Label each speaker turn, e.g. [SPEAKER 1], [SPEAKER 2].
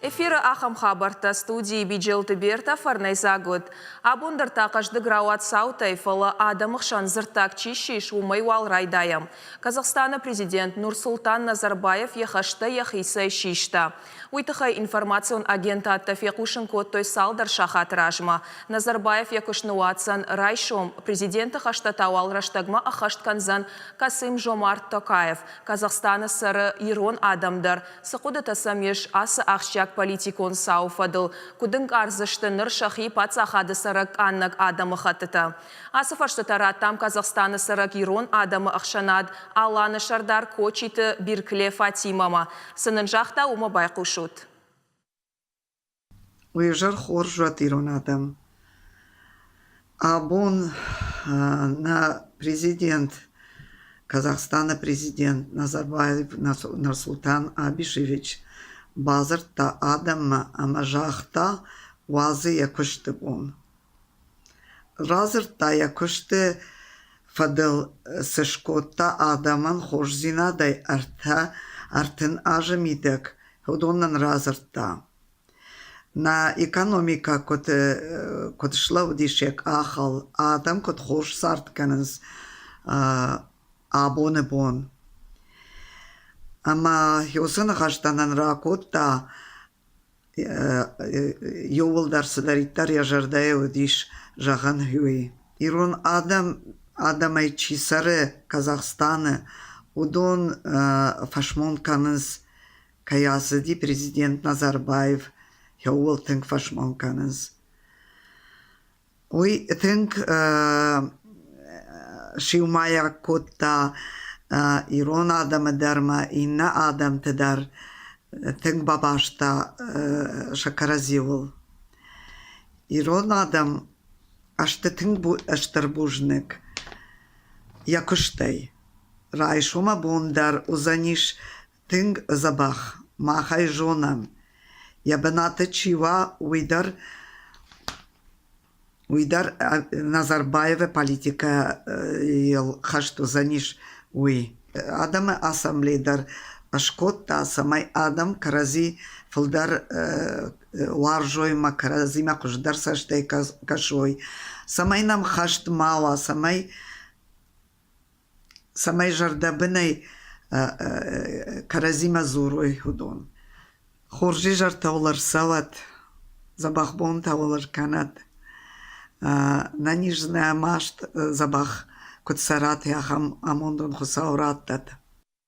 [SPEAKER 1] Эфиры Ахам Хабарта студии Биджелты Берта Фарнайзагут. Абундар тақажды грауат саутай фала адамықшан зыртак чищиш умай вал райдаям. Казахстана президент Нурсултан Назарбаев яхашта яхиса шишта. Уйтыхай информацион агента Тафекушин код той салдар шахат ражма. Назарбаев якушнуатсан райшом президента хаштатауал раштагма ахаштканзан Касым Жомарт Токаев. Казахстана сары Ирон Адамдар. Сақудата самеш асы ахшак политикон сауфадыл. Кудынг арзыштыныр шахи пацахады сарак аннак адамы хатыта. Асыфаштатара там Казахстаны сарак Ирон адамы ахшанад аланы шардар кочиты Биркле Фатимама. Сынын жақта ума байқушут.
[SPEAKER 2] Уезжар хоржуат Ирон адам. Абон на президент Казахстана президент Назарбаев Нурсултан Абишевич Базарта Адама Амажахта вазы якушты бон. Разырта якушты фадыл сышкотта Адаман хожзинадай артын ажымидек. Худоннан разырта. На экономика кот шлавдишек ахал Адам кот хош сартканыз абоны бон. Ама йосын хаштанан ракотта йовылдар сыдариттар яжардай удиш жаған хюи. Ирон адамай чисары Казахстаны удон фашмонканыз каясыди президент Назарбаев йовыл тынк фашмонканыз. Ой тынк шиумая котта Ирон адам дарма инна адам тедар тынк бабашта шакаразивыл. Ирон адам ашты тынк аштырбужник якуштай. Райшума бондар узаниш тынк забах махай жонам. Ябаната чива уйдар Назарбаева политика хашту заниш уй. Адамы ассамблейдар ашкотта самай адам карази фылдар варжойма каразима куждар саштай кашой. Самай нам хашт мала, самай жардабынай каразима зурой худон. Хоржи жар таулар сават, забахбон таулар канат. На нижная машт забах кот сарат яхам амондон хусаураттат.